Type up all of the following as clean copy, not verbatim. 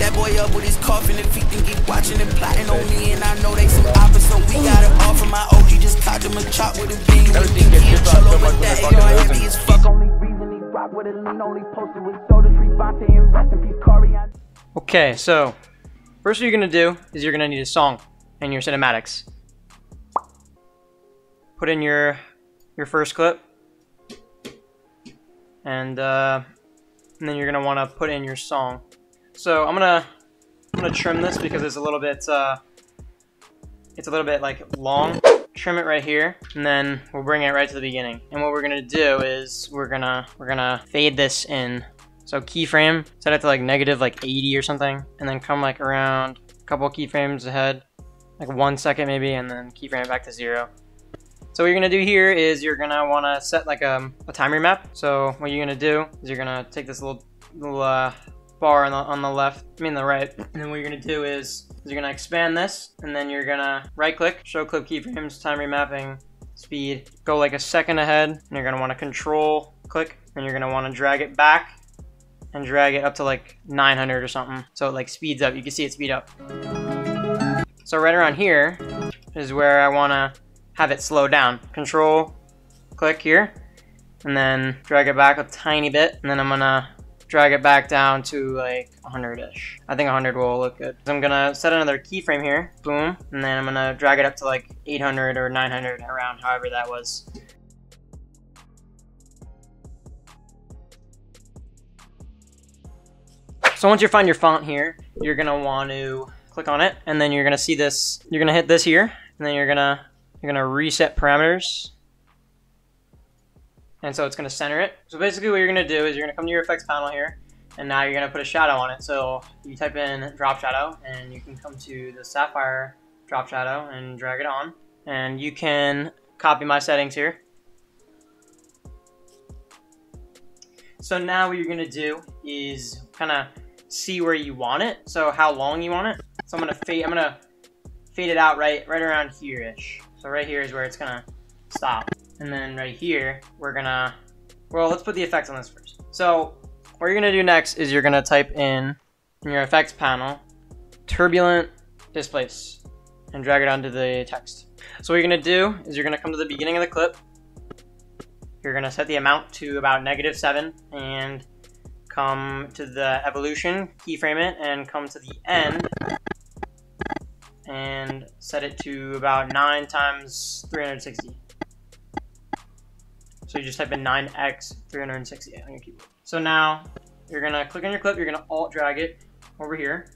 that boy up with his coughing. If he think he watching and plotting on me, and I know they some oppers, so we got it off from my OG. Just caught him a chop with a beam. Everything gets hit by so much when they fucking heavy as fuck. Only reason he rock with a lean, only posted with soda street Vontae and rest in peace Corey. Okay, so first what you're gonna do is you're gonna need a song and your cinematics. Put in your first clip, and then you're gonna want to put in your song. So I'm gonna trim this because it's a little bit like long. Trim it right here, and then we'll bring it right to the beginning. And what we're gonna do is we're gonna fade this in. So keyframe, set it to like negative like 80 or something, and then come like around a couple keyframes ahead, like 1 second maybe, and then keyframe it back to 0. So what you're gonna do here is you're gonna wanna set like a timer map. So what you're gonna do is you're gonna take this little bar on the left, the right, and then what you're gonna do is you're gonna expand this, and then you're gonna right click, show clip keyframes, time remapping, speed, go like a second ahead, and you're gonna wanna control click, and you're gonna wanna drag it back and drag it up to like 900 or something. So it like speeds up, you can see it speed up. So right around here is where I wanna have it slow down. Control click here, and then drag it back a tiny bit, and then I'm gonna drag it back down to like 100-ish. I think 100 will look good. So I'm gonna set another keyframe here, boom, and then I'm gonna drag it up to like 800 or 900, around however that was. So once you find your font here, you're gonna want to click on it, and then you're gonna see this, you're gonna hit this here, and then you're gonna reset parameters. And so it's going to center it. So basically what you're going to do is you're going to come to your effects panel here, and now you're going to put a shadow on it. So you type in drop shadow, and you can come to the sapphire drop shadow and drag it on. And you can copy my settings here. So now what you're going to do is kind of see where you want it. So how long you want it. So I'm going to fade it out right around here-ish. So right here is where it's going to stop. And then right here, well, let's put the effects on this first. So what you're gonna do next is you're gonna type in your effects panel, turbulent displace, and drag it onto the text. So what you're gonna do is you're gonna come to the beginning of the clip. You're gonna set the amount to about -7, and come to the evolution, keyframe it, and come to the end, and set it to about 9 times 360. So you just type in 9x 360 on your keyboard. So now you're gonna click on your clip, you're gonna alt drag it over here.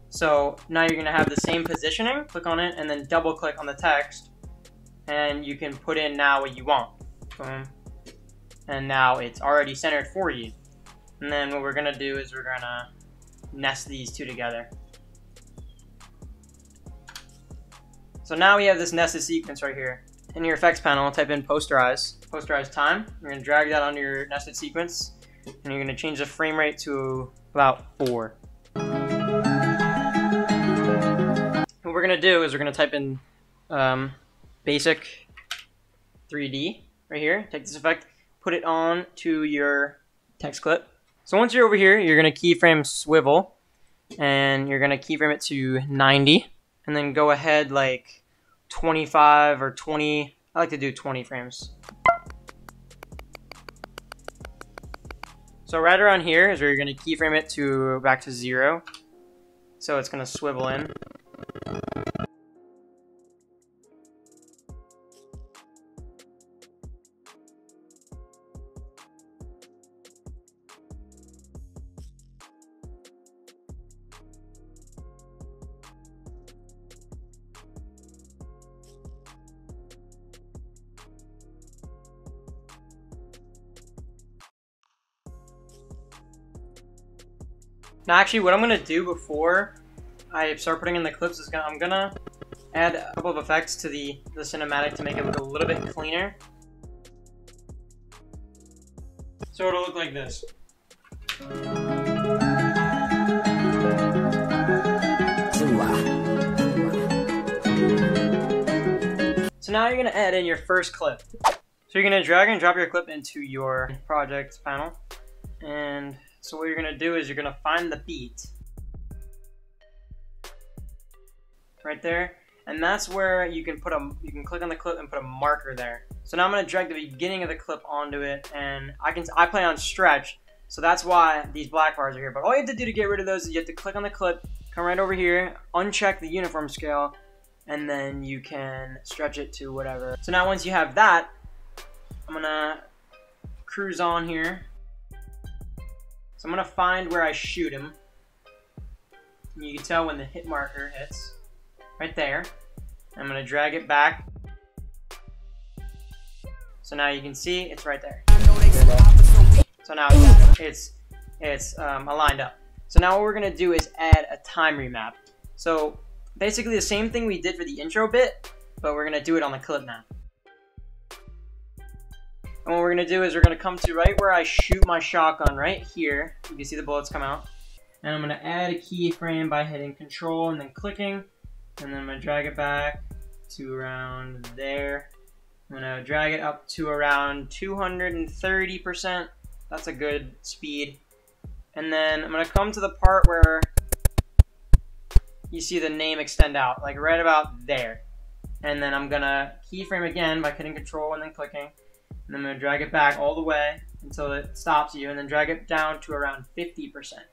So now you're gonna have the same positioning, click on it, and then double click on the text, and you can put in now what you want. Boom. And now it's already centered for you. And then what we're gonna do is we're gonna nest these two together. So now we have this nested sequence right here. In your effects panel, type in posterize time. You're gonna drag that onto your nested sequence, and you're gonna change the frame rate to about 4. What we're gonna do is we're gonna type in basic 3D right here. Take this effect, put it on to your text clip. So once you're over here, you're gonna keyframe swivel, and you're gonna keyframe it to 90, and then go ahead like 25 or 20. I like to do 20 frames. So right around here is where you're going to keyframe it to back to 0. So it's going to swivel in. Now actually what I'm going to do before I start putting in the clips is I'm going to add a couple of effects to the cinematic to make it look a little bit cleaner. So it'll look like this. So now you're going to add in your first clip. So you're going to drag and drop your clip into your project panel, and so what you're going to do is you're going to find the beat, right there, and that's where you can click on the clip and put a marker there. So now I'm gonna drag the beginning of the clip onto it, and I play on stretch, so that's why these black bars are here. But all you have to do to get rid of those is you have to click on the clip, come right over here, uncheck the uniform scale, and then you can stretch it to whatever. So now once you have that, I'm gonna cruise on here. So I'm gonna find where I shoot him. And you can tell when the hit marker hits, right there. I'm gonna drag it back. So now you can see it's right there. So now it's aligned up. So now what we're gonna do is add a time remap. So basically the same thing we did for the intro bit, but we're gonna do it on the clip now. And what we're gonna do is we're gonna come to right where I shoot my shotgun right here. You can see the bullets come out. And I'm gonna add a keyframe by hitting Control and then clicking. And then I'm gonna drag it back to around there. I'm gonna drag it up to around 230%. That's a good speed. And then I'm gonna come to the part where you see the name extend out, like right about there. And then I'm gonna keyframe again by hitting Control and then clicking. And I'm gonna drag it back all the way until it stops you, and then drag it down to around 50%.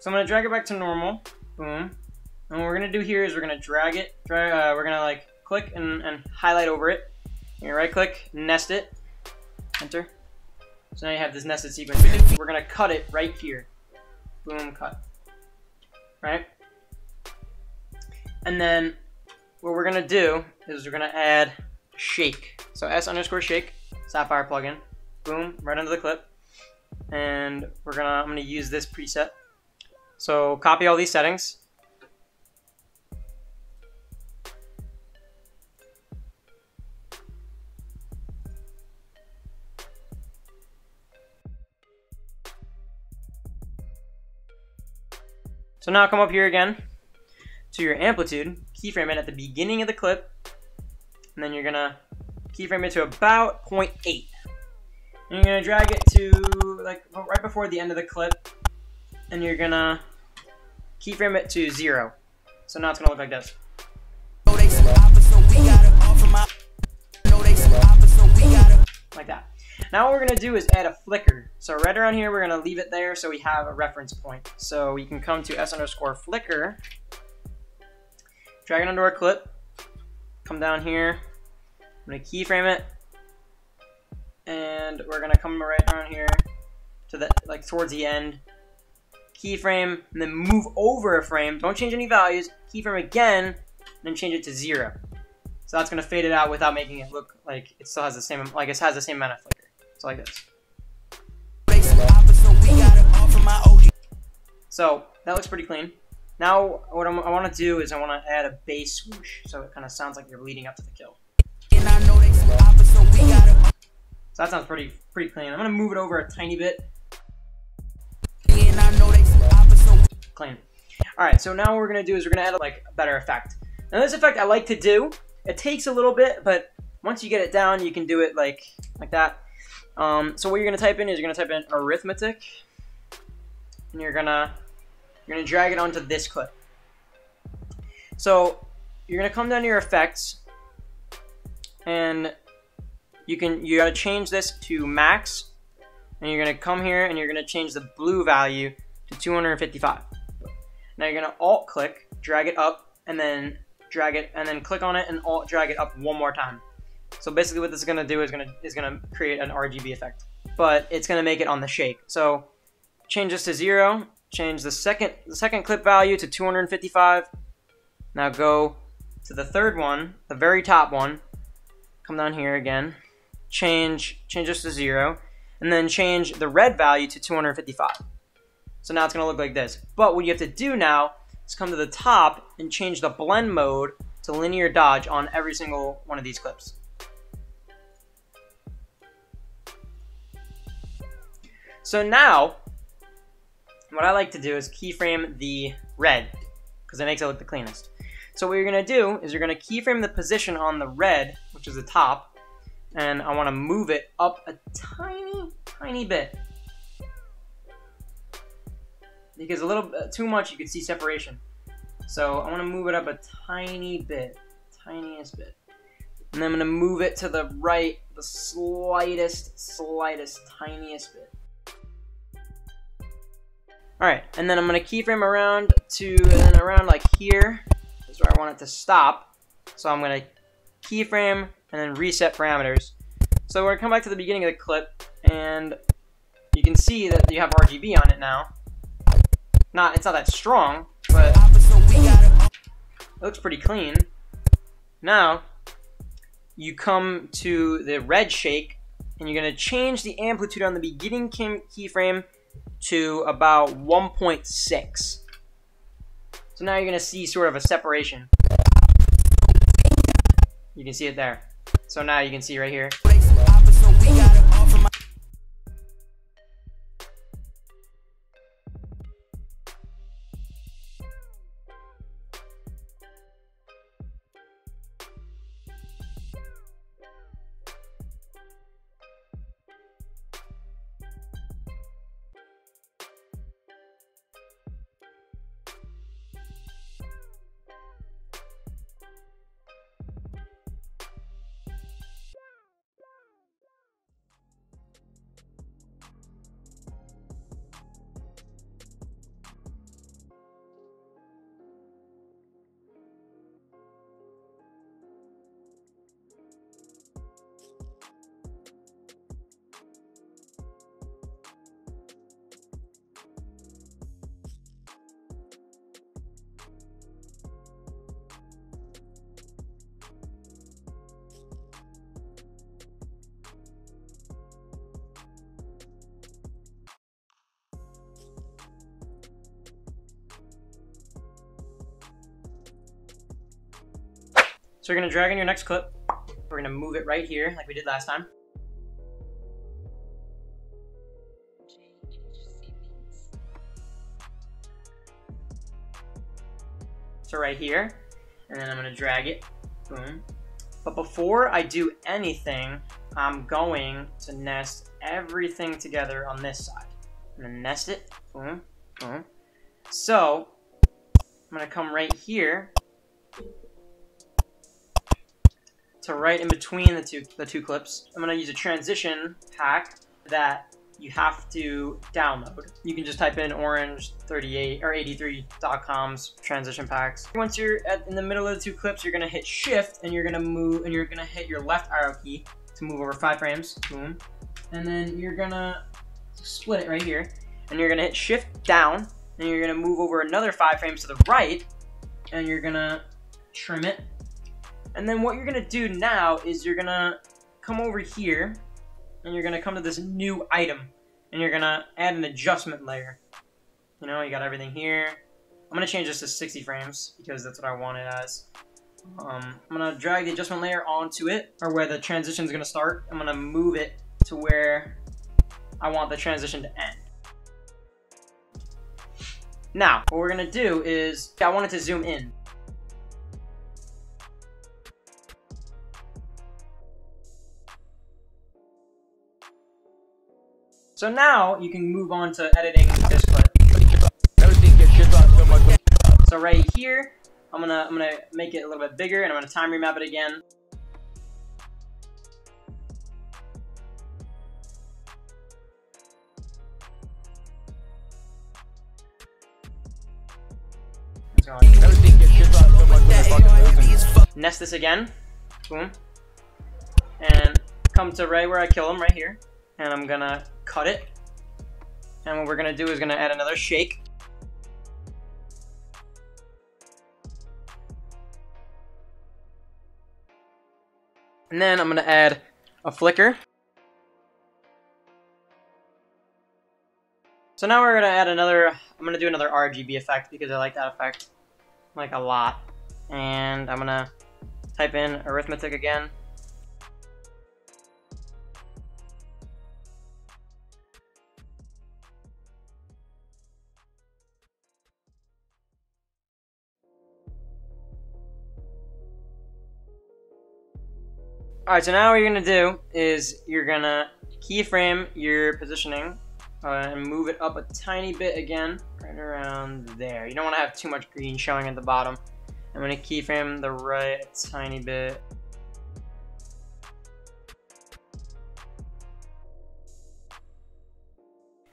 So I'm gonna drag it back to normal. Boom. And what we're gonna do here is we're gonna drag it. We're gonna like click and highlight over it. You're gonna right click, nest it, enter. So now you have this nested sequence here. We're gonna cut it right here. Boom, cut. Right? And then what we're gonna do is we're gonna add shake. So S_shake, Sapphire plugin. Boom, right under the clip. And I'm gonna use this preset. So copy all these settings. So now come up here again to your amplitude, keyframe it at the beginning of the clip, and then you're gonna keyframe it to about 0.8. And you're gonna drag it to like right before the end of the clip, and you're gonna keyframe it to 0. So now it's gonna look like this. Like that. Now what we're gonna do is add a flicker. So right around here, we're gonna leave it there so we have a reference point. So we can come to S_flicker, drag it onto our clip, come down here, I'm gonna keyframe it, and we're gonna come right around here to the like towards the end, keyframe, and then move over a frame. Don't change any values. Keyframe again, and then change it to 0. So that's gonna fade it out without making it look like it still has the same, like it has the same amount of flicker. It's like this. So that looks pretty clean. Now what I want to do is I want to add a bass swoosh, so it kind of sounds like you're leading up to the kill. So that sounds pretty clean. I'm gonna move it over a tiny bit. Clean. All right. So now what we're gonna do is we're gonna add like a better effect. Now this effect I like to do. It takes a little bit, but once you get it down, you can do it like that. So what you're gonna type in is you're gonna type in arithmetic, and you're gonna drag it onto this clip. So you're gonna come down to your effects, and you gotta change this to max, and you're gonna come here and you're gonna change the blue value to 255. Now you're gonna alt click, drag it up, and then drag it, and then click on it and alt drag it up one more time. So basically what this is gonna do is gonna create an RGB effect, but it's gonna make it on the shake. So change this to 0, change the second clip value to 255. Now go to the third one, the very top one, come down here again, change this to 0, and then change the red value to 255. So now it's gonna look like this. But what you have to do now is come to the top and change the blend mode to linear dodge on every single one of these clips. So now, what I like to do is keyframe the red, because it makes it look the cleanest. So what you're gonna do is you're gonna keyframe the position on the red, which is the top, and I wanna move it up a tiny bit. because a little bit too much you can see separation. So I want to move it up a tiny bit, tiniest bit. And then I'm going to move it to the right, the slightest, tiniest bit. Alright, and then I'm going to keyframe around to, and then around like here, is where I want it to stop. So I'm going to keyframe and then reset parameters. So we're going to come back to the beginning of the clip, and you can see that you have RGB on it now. It's not that strong, but it looks pretty clean. Now, you come to the red shake, and you're going to change the amplitude on the beginning keyframe to about 1.6. So now you're going to see sort of a separation. You can see it there. So now you can see right here. So you're going to drag in your next clip. We're going to move it right here like we did last time. So right here, and then I'm going to drag it. Boom. But before I do anything, I'm going to nest everything together on this side. I'm going to nest it. Boom. Boom. So I'm going to come right here to right in between the two clips. I'm going to use a transition pack that you have to download. You can just type in orange38 or 83.com's transition packs. Once you're in the middle of the two clips, you're going to hit shift and you're going to move, and you're going to hit your left arrow key to move over 5 frames. Boom. And then you're going to split it right here, and you're going to hit shift down, and you're going to move over another 5 frames to the right, and you're going to trim it. And then what you're going to do now is you're going to come over here, and you're going to come to this new item, and you're going to add an adjustment layer. You know, you got everything here. I'm going to change this to 60 frames because that's what I want it as. I'm going to drag the adjustment layer onto it, or where the transition is going to start. I'm going to move it to where I want the transition to end. Now, what we're going to do is, I want it to zoom in. So now you can move on to editing this clip. So right here, I'm gonna make it a little bit bigger, and I'm gonna time remap it again. Nest this again. Boom. And come to right where I kill him, right here. And I'm gonna cut it. And what we're gonna do is gonna add another shake. And then I'm gonna add a flicker. So now we're gonna add another, I'm gonna do another RGB effect because I like that effect like a lot. And I'm gonna type in arithmetic again. Alright, so now what you're going to do is you're going to keyframe your positioning and move it up a tiny bit again. Right around there. You don't want to have too much green showing at the bottom. I'm going to keyframe the right a tiny bit.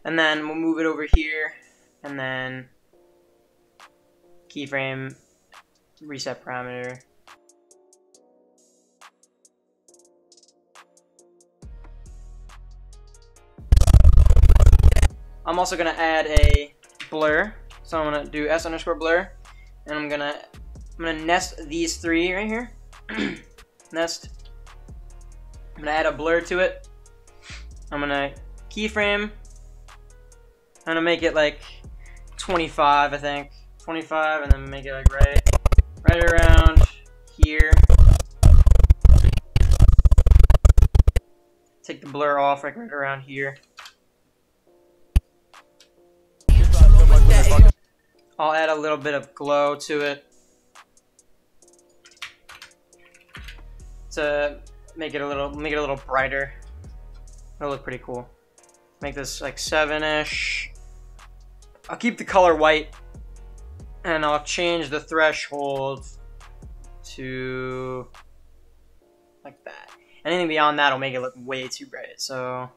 And then we'll move it over here, and then keyframe, reset parameter. I'm also gonna add a blur, so I'm gonna do s_blur, and I'm gonna nest these three right here. Nest. I'm gonna add a blur to it. I'm gonna keyframe. I'm gonna make it like 25, I think. 25, and then make it like right around here. Take the blur off right around here. I'll add a little bit of glow to it to make it a little brighter. It'll look pretty cool. Make this like 7-ish. I'll keep the color white, and I'll change the threshold to like that. Anything beyond that will make it look way too bright. So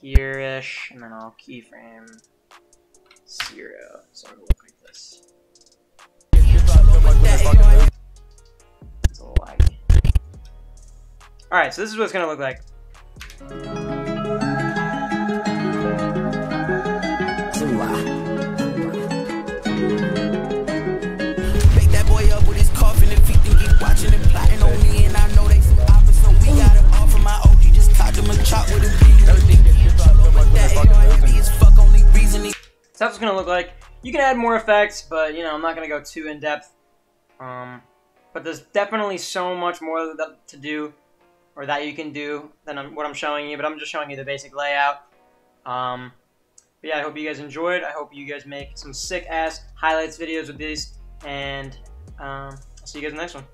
here-ish, and then I'll keyframe 0, so it'll look like this. It's a little laggy. Alright, so this is what it's gonna look like. So that's what it's gonna look like. You can add more effects, but you know, I'm not gonna go too in depth. But there's definitely so much more to do, or that you can do than what I'm showing you. But I'm just showing you the basic layout. But yeah, I hope you guys enjoyed. I hope you guys make some sick ass highlights videos with these, and I'll see you guys in the next one.